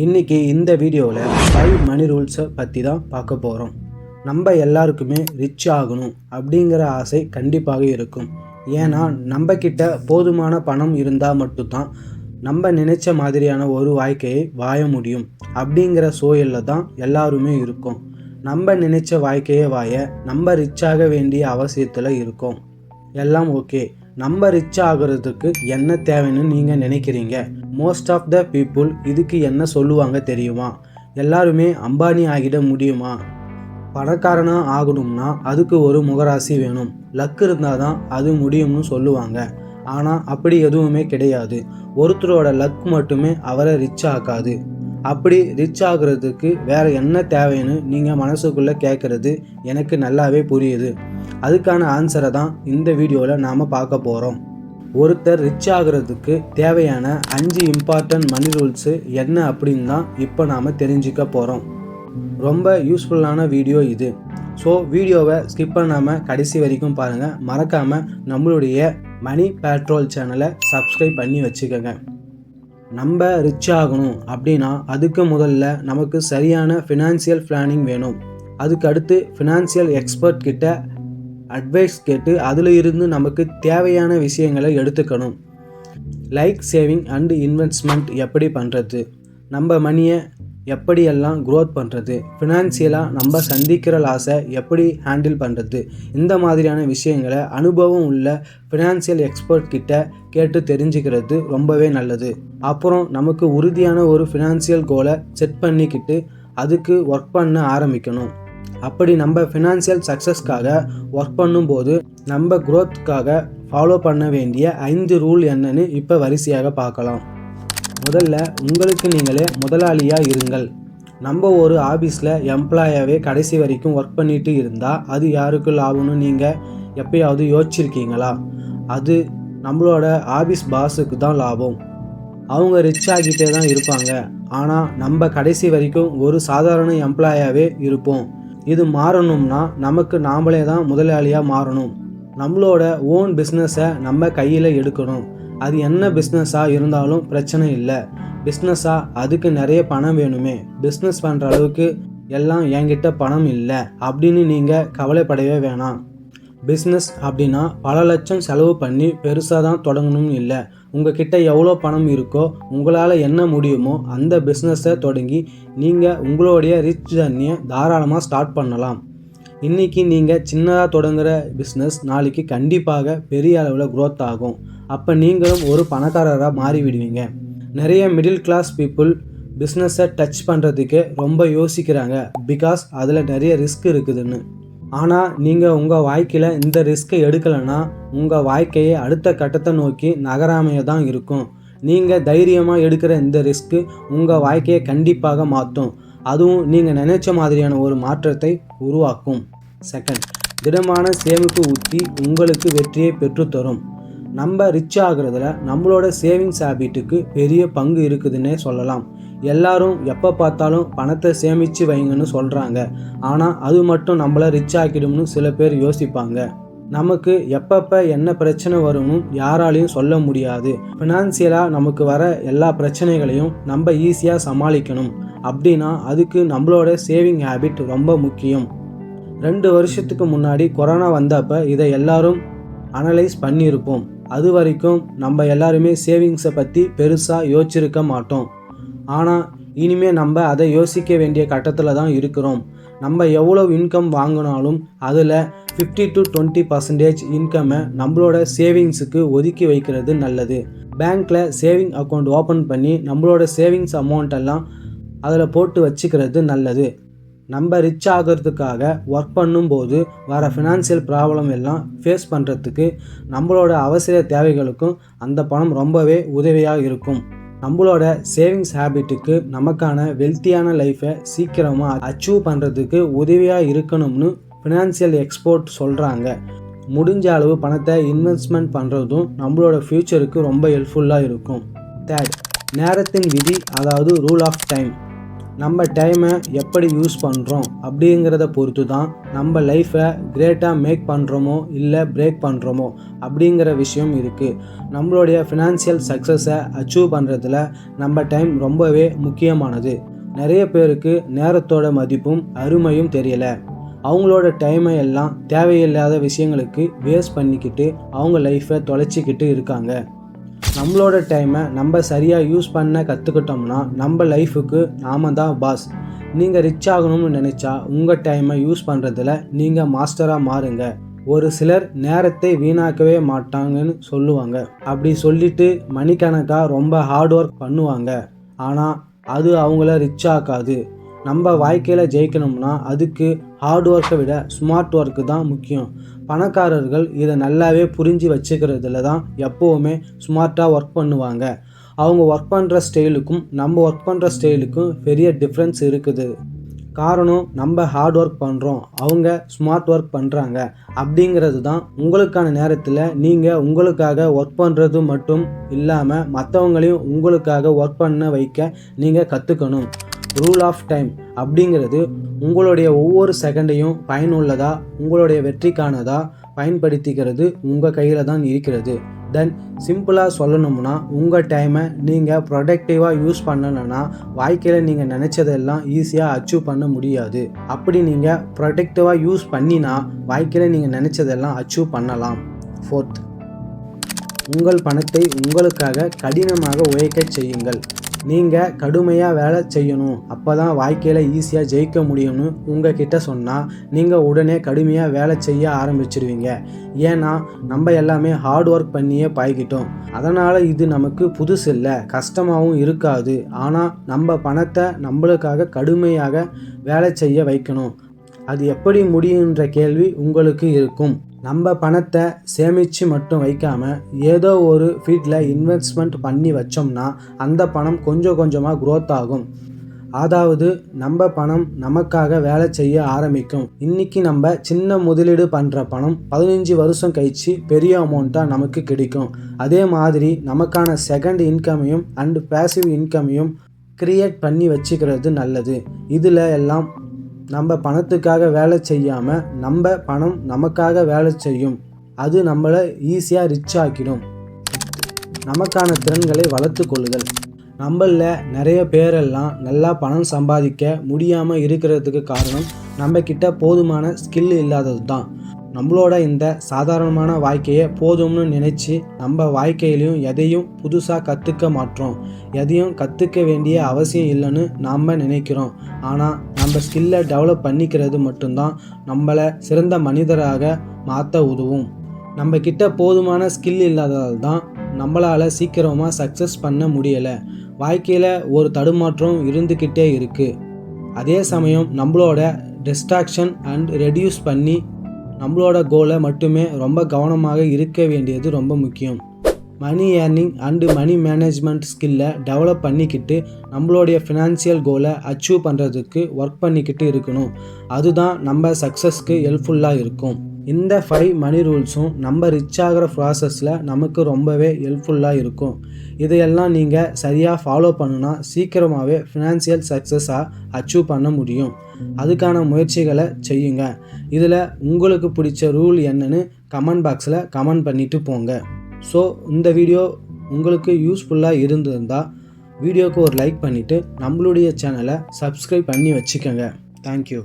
இன்றைக்கி இந்த வீடியோவில் 5 மணி ரூல்ஸை பற்றி தான் பார்க்க போகிறோம். நம்ம எல்லாருக்குமே ரிச் ஆகணும் அப்படிங்கிற ஆசை கண்டிப்பாக இருக்கும். ஏன்னா நம்மக்கிட்ட போதுமான பணம் இருந்தால் மட்டும்தான் நம்ம நினச்ச மாதிரியான ஒரு வாழ்க்கையை வாழ முடியும் அப்படிங்கிற சூழலில் தான் எல்லாருமே இருக்கும். நம்ம நினச்ச வாழ்க்கையை வாழ நம்ம ரிச்சாக வேண்டிய அவசியத்தில் இருக்கோம். எல்லாம் ஓகே. நம்ம ரிச் ஆகிறதுக்கு என்ன தேவைன்னு நீங்கள் நினைக்கிறீங்க? மோஸ்ட் ஆஃப் த பீப்புள் இதுக்கு என்ன சொல்லுவாங்க தெரியுமா? எல்லாருமே அம்பானி ஆகிட முடியுமா? பணக்காரனாக ஆகணும்னா அதுக்கு ஒரு முகராசி வேணும், லக் இருந்தால் தான் அது முடியும்னு சொல்லுவாங்க. ஆனால் அப்படி எதுவுமே கிடையாது. ஒருத்தரோட லக் மட்டுமே அவரை ரிச் ஆக்காது. அப்படி ரிச் ஆகிறதுக்கு வேறு என்ன தேவைன்னு நீங்கள் மனசுக்குள்ளே கேட்குறது எனக்கு நல்லாவே புரியுது. அதுக்கான ஆன்சரை தான் இந்த வீடியோவில் நாம் பார்க்க போகிறோம். ஒருத்தர் ரிச் ஆகிறதுக்கு தேவையான 5 இம்பார்ட்டன்ட் மணி ரூல்ஸு என்ன அப்படின்னு தான் இப்போ நாம் தெரிஞ்சுக்க போகிறோம். ரொம்ப யூஸ்ஃபுல்லான வீடியோ இது. ஸோ வீடியோவை ஸ்கிப் பண்ணாமல் கடைசி வரைக்கும் பாருங்கள். மறக்காமல் நம்மளுடைய மணி பேட்ரோல் சேனலை சப்ஸ்கிரைப் பண்ணி வச்சுக்கோங்க. நம்ம ரிச் ஆகணும் அப்படின்னா அதுக்கு முதல்ல நமக்கு சரியான ஃபினான்சியல் பிளானிங் வேணும். அதுக்கு அடுத்து ஃபினான்சியல் எக்ஸ்பர்ட் கிட்ட அட்வைஸ் கேட்டு அதில் இருந்து நமக்கு தேவையான விஷயங்களை எடுத்துக்கணும். லைக் சேவிங் அண்ட் இன்வெஸ்ட்மெண்ட் எப்படி பண்ணுறது, நம்ம மணியை எப்படியெல்லாம் க்ரோத் பண்ணுறது, ஃபினான்சியலாக நம்ம சந்திக்கிற லாஸை எப்படி ஹேண்டில் பண்ணுறது, இந்த மாதிரியான விஷயங்களை அனுபவம் உள்ள ஃபினான்சியல் எக்ஸ்பர்ட் கிட்ட கேட்டு தெரிஞ்சுக்கிறது ரொம்பவே நல்லது. அப்புறம் நமக்கு உறுதியான ஒரு ஃபினான்சியல் கோலை செட் பண்ணிக்கிட்டு அதுக்கு ஒர்க் பண்ண ஆரம்பிக்கணும். அப்படி நம்ம ஃபினான்சியல் சக்ஸஸ்க்காக ஒர்க் பண்ணும்போது நம்ம க்ரோத்துக்காக ஃபாலோ பண்ண வேண்டிய 5 ரூல் என்னன்னு இப்போ வரிசையாக பார்க்கலாம். முதல்ல, உங்களுக்கு நீங்களே முதலாளியாக இருங்கள். நம்ம ஒரு ஆஃபீஸில் எம்ப்ளாயாகவே கடைசி வரைக்கும் ஒர்க் பண்ணிட்டு இருந்தால் அது யாருக்கு லாபம்னு நீங்கள் எப்பயாவது யோசிச்சிருக்கீங்களா? அது நம்மளோட ஆஃபீஸ் பாஸுக்கு தான் லாபம். அவங்க ரிச் ஆகிட்டே தான் இருப்பாங்க. ஆனால் நம்ம கடைசி வரைக்கும் ஒரு சாதாரண எம்ப்ளாயாகவே இருப்போம். இது மாறணும்னா நமக்கு நாமளே தான் முதலாளியாக மாறணும். நம்மளோட ஓன் பிஸ்னஸை நம்ம கையில் எடுக்கணும். அது என்ன பிஸ்னஸாக இருந்தாலும் பிரச்சனை இல்லை. பிஸ்னஸாக அதுக்கு நிறைய பணம் வேணுமே, பிஸ்னஸ் பண்ணுற அளவுக்கு எல்லாம் என்கிட்ட பணம் இல்லை அப்படின்னு நீங்கள் கவலைப்படவே வேணாம். பிஸ்னஸ் அப்படின்னா பல லட்சம் செலவு பண்ணி பெருசாக தான் தொடங்கணும்னு இல்லை. உங்ககிட்ட எவ்வளோ பணம் இருக்கோ, உங்களால் என்ன முடியுமோ அந்த பிஸ்னஸை தொடங்கி நீங்கள் உங்களுடைய ரிச் ஜர்னியை தாராளமாக ஸ்டார்ட் பண்ணலாம். இன்றைக்கி நீங்கள் சின்னதாக தொடங்குகிற பிஸ்னஸ் நாளைக்கு கண்டிப்பாக பெரிய அளவில் க்ரோத் ஆகும். அப்போ நீங்களும் ஒரு பணக்காரராக மாறிவிடுவீங்க. நிறைய மிடில் கிளாஸ் பீப்புள் பிஸ்னஸை டச் பண்ணுறதுக்கு ரொம்ப யோசிக்கிறாங்க. பிகாஸ் அதில் நிறைய ரிஸ்க் இருக்குதுன்னு. ஆனால் நீங்கள் உங்கள் வாழ்க்கையில் இந்த ரிஸ்க்கை எடுக்கலைன்னா உங்கள் வாழ்க்கையை அடுத்த கட்டத்தை நோக்கி நகராமையே தான் இருக்கும். நீங்கள் தைரியமாக எடுக்கிற இந்த ரிஸ்க்கு உங்கள் வாழ்க்கையை கண்டிப்பாக மாற்றும். அதுவும் நீங்கள் நினைச்ச மாதிரியான ஒரு மாற்றத்தை உருவாக்கும். செகண்ட், திடமான சேமிப்பு உத்தி உங்களுக்கு வெற்றியை பெற்றுத்தரும். நம்ம ரிச் ஆகிறதுல நம்மளோட சேவிங்ஸ் ஹேபிட்டுக்கு பெரிய பங்கு இருக்குதுன்னே சொல்லலாம். எல்லாரும் எப்போ பார்த்தாலும் பணத்தை சேமித்து வைங்கன்னு சொல்கிறாங்க. ஆனால் அது மட்டும் நம்மளை ரிச் ஆக்கிடும்னு சில பேர் யோசிப்பாங்க. நமக்கு எப்பப்போ என்ன பிரச்சனை வரும்னு யாராலையும் சொல்ல முடியாது. ஃபினான்சியலாக நமக்கு வர எல்லா பிரச்சனைகளையும் நம்ம ஈஸியாக சமாளிக்கணும் அப்படின்னா அதுக்கு நம்மளோட சேவிங் ஹேபிட் ரொம்ப முக்கியம். 2 வருஷத்துக்கு முன்னாடி கொரோனா வந்தப்போ இதை எல்லாரும் அனலைஸ் பண்ணியிருப்போம். அது வரைக்கும் நம்ம எல்லாருமே சேவிங்ஸை பற்றி பெருசாக யோசிச்சிருக்க மாட்டோம். ஆனால் இனிமேல் நம்ம அதை யோசிக்க வேண்டிய கட்டத்தில் தான் இருக்கிறோம். நம்ம எவ்வளோ இன்கம் வாங்கினாலும் அதில் 50 to 20% இன்கம்மை நம்மளோட சேவிங்ஸுக்கு ஒதுக்கி வைக்கிறது நல்லது. பேங்க்கில் சேவிங் அக்கௌண்ட் ஓப்பன் பண்ணி நம்மளோட சேவிங்ஸ் அமௌண்ட்டெல்லாம் அதில் போட்டு வச்சுக்கிறது நல்லது. நம்ம ரிச் ஆகிறதுக்காக ஒர்க் பண்ணும்போது வர ஃபினான்சியல் ப்ராப்ளம் எல்லாம் ஃபேஸ் பண்ணுறதுக்கு நம்மளோட அவசர தேவைகளுக்கும் அந்த பணம் ரொம்பவே உதவியாக இருக்கும். நம்மளோட சேவிங்ஸ் ஹேபிட்டுக்கு நமக்கான வெல்த்தியான லைஃப்பை சீக்கிரமாக அச்சீவ் பண்ணுறதுக்கு உதவியாக இருக்கணும்னு ஃபினான்சியல் எக்ஸ்பர்ட் சொல்கிறாங்க. முடிஞ்ச அளவு பணத்தை இன்வெஸ்ட்மெண்ட் பண்ணுறதும் நம்மளோட ஃப்யூச்சருக்கு ரொம்ப ஹெல்ப்ஃபுல்லாக இருக்கும். தேர்ட், நேரத்தின் விதி, அதாவது ரூல் ஆஃப் டைம். நம்ம டைமை எப்படி யூஸ் பண்ணுறோம் அப்படிங்கிறத பொறுத்து தான் நம்ம லைஃப்பை கிரேட்டாக மேக் பண்ணுறோமோ இல்லை பிரேக் பண்ணுறோமோ அப்படிங்கிற விஷயம் இருக்குது. நம்மளுடைய ஃபினான்ஷியல் சக்ஸஸை அச்சீவ் பண்ணுறதுல நம்ம டைம் ரொம்பவே முக்கியமானது. நிறைய பேருக்கு நேரத்தோட மதிப்பும் அருமையும் தெரியலை. அவங்களோட டைமை எல்லாம் தேவையில்லாத விஷயங்களுக்கு வேஸ்ட் பண்ணிக்கிட்டு அவங்க லைஃப்பை தொலைச்சிக்கிட்டு இருக்காங்க. நம்மளோட டைமை நம்ம சரியாக யூஸ் பண்ண கற்றுக்கிட்டோம்னா நம்ம லைஃபுக்கு நாம தான் பாஸ். நீங்கள் ரிச் ஆகணும்னு நினச்சா உங்கள் டைமை யூஸ் பண்ணுறதுல நீங்கள் மாஸ்டராக மாறுங்க. ஒரு சிலர் நேரத்தை வீணாக்கவே மாட்டாங்கன்னு சொல்லுவாங்க. அப்படி சொல்லிட்டு மணிக்கணக்காக ரொம்ப ஹார்ட் ஒர்க் பண்ணுவாங்க. ஆனால் அது அவங்கள ரிச் ஆக்காது. நம்ம வாழ்க்கையில் ஜெயிக்கணும்னா அதுக்கு ஹார்ட் ஒர்க்கை விட ஸ்மார்ட் ஒர்க்கு தான் முக்கியம். பணக்காரர்கள் இதை நல்லாவே புரிஞ்சு வச்சுக்கிறதுல தான் எப்போவுமே ஸ்மார்ட்டாக ஒர்க் பண்ணுவாங்க. அவங்க ஒர்க் பண்ணுற ஸ்டைலுக்கும் நம்ம ஒர்க் பண்ணுற ஸ்டைலுக்கும் பெரிய டிஃப்ரென்ஸ் இருக்குது. காரணம் நம்ம ஹார்ட் ஒர்க் பண்ணுறோம், அவங்க ஸ்மார்ட் ஒர்க் பண்ணுறாங்க அப்படிங்கிறது தான். உங்களுக்கான நேரத்தில் நீங்கள் உங்களுக்காக ஒர்க் பண்ணுறது மட்டும் இல்லாமல் மற்றவங்களையும் உங்களுக்காக ஒர்க் பண்ண வைக்க நீங்கள் கற்றுக்கணும். ரூல் ஆஃப் டைம் அப்படிங்கிறது உங்களுடைய ஒவ்வொரு செகண்டையும் பயனுள்ளதா உங்களுடைய வெற்றிக்கானதா பயன்படுத்திக்கிறது உங்கள் கையில் தான் இருக்கிறது. தென் சிம்பிளாக சொல்லணும்னா உங்கள் டைமை நீங்கள் ப்ரொடக்டிவாக யூஸ் பண்ணணுன்னா வாழ்க்கையில் நீங்கள் நினச்சதெல்லாம் ஈஸியாக அச்சீவ் பண்ண முடியாது. அப்படி நீங்கள் ப்ரொடக்டிவாக யூஸ் பண்ணினா வாழ்க்கையில் நீங்கள் நினச்சதெல்லாம் அச்சீவ் பண்ணலாம். 4th, உங்கள் பணத்தை உங்களுக்காக கடினமாக உழைக்க செய்யுங்கள். நீங்கள் கடுமையாக வேலை செய்யணும், அப்போ தான் வாழ்க்கையில் ஈஸியாக ஜெயிக்க முடியும்னு உங்கள் கிட்ட சொன்னால் நீங்கள் உடனே கடுமையாக வேலை செய்ய ஆரம்பிச்சிடுவீங்க. ஏன்னா நம்ம எல்லாமே ஹார்ட் ஒர்க் பண்ணியே பழகிட்டோம். அதனால் இது நமக்கு புதுசு இல்லை, கஷ்டமாகவும் இருக்காது. ஆனால் நம்ம பணத்தை நம்மளுக்காக கடுமையாக வேலை செய்ய வைக்கணும். அது எப்படி முடியுன்ற கேள்வி உங்களுக்கு இருக்கும். நம்ம பணத்தை சேமித்து மட்டும் வைக்காமல் ஏதோ ஒரு ஃபீல்டில் இன்வெஸ்ட்மெண்ட் பண்ணி வச்சோம்னா அந்த பணம் கொஞ்சம் கொஞ்சமாக க்ரோத் ஆகும். அதாவது நம்ம பணம் நமக்காக வேலை செய்ய ஆரம்பிக்கும். இன்றைக்கி நம்ம சின்ன முதலீடு பண்ணுற பணம் 15 வருஷம் கழிச்சு பெரிய அமௌண்ட்டாக நமக்கு கிடைக்கும். அதே மாதிரி நமக்கான செகண்ட் இன்கமையும் அண்ட் பேசிவ் இன்கமையும் க்ரியேட் பண்ணி வச்சுக்கிறது நல்லது. இதில் எல்லாம் நம்ம பணத்துக்காக வேலை செய்யாமல் நம்ம பணம் நமக்காக வேலை செய்யும். அது நம்மளை ஈஸியாக ரிச் ஆக்கிடும். நமக்கான திறன்களை வளர்த்து கொள்ளுதல். நம்மளில் நிறைய பேரெல்லாம் நல்லா பணம் சம்பாதிக்க முடியாமல் இருக்கிறதுக்கு காரணம் நம்மக்கிட்ட போதுமான ஸ்கில் இல்லாதது தான். நம்மளோட இந்த சாதாரணமான வாழ்க்கையை போதும்னு நினச்சி நம்ம வாழ்க்கையிலையும் எதையும் புதுசாக கற்றுக்க மாட்டோம். எதையும் கற்றுக்க வேண்டிய அவசியம் இல்லைன்னு நாம் நினைக்கிறோம். ஆனால் நம்ம ஸ்கில்லை டெவலப் பண்ணிக்கிறது மட்டும்தான் நம்மளை சிறந்த மனிதராக மாற்ற உதவும். நம்மக்கிட்ட போதுமான ஸ்கில் இல்லாததால் தான் நம்மளால் சீக்கிரமாக சக்ஸஸ் பண்ண முடியலை. வாழ்க்கையில் ஒரு தடுமாற்றம் இருந்துக்கிட்டே இருக்குது. அதே சமயம் நம்மளோட டிஸ்ட்ராக்ஷன் அண்ட் ரெடியூஸ் பண்ணி நம்மளோட கோலை மட்டுமே ரொம்ப கவனமாக இருக்க வேண்டியது ரொம்ப முக்கியம். Money earning and money management ஸ்கில்லை டெவலப் பண்ணிக்கிட்டு நம்மளுடைய ஃபினான்ஷியல் கோலை அச்சீவ் பண்ணுறதுக்கு ஒர்க் பண்ணிக்கிட்டு இருக்கணும். அதுதான் நம்ம சக்ஸஸ்க்கு ஹெல்ப்ஃபுல்லாக இருக்கும். இந்த 5 மணி ரூல்ஸும் நம்ம ரிச் ஆகிற ப்ராசஸில் நமக்கு ரொம்பவே ஹெல்ப்ஃபுல்லாக இருக்கும். இதையெல்லாம் நீங்கள் சரியாக ஃபாலோ பண்ணுனா சீக்கிரமாகவே ஃபினான்ஷியல் சக்ஸஸாக அச்சீவ் பண்ண முடியும். அதுக்கான முயற்சிகளை செய்யுங்க. இதில் உங்களுக்கு பிடிச்ச ரூல் என்னன்னு கமெண்ட் பாக்ஸில் கமெண்ட் பண்ணிவிட்டு போங்க. ஸோ இந்த வீடியோ உங்களுக்கு யூஸ்ஃபுல்லாக இருந்திருந்தால் வீடியோவுக்கு ஒரு லைக் பண்ணிவிட்டு நம்மளுடைய சேனலை சப்ஸ்கிரைப் பண்ணி வச்சுக்கோங்க. தேங்க்யூ.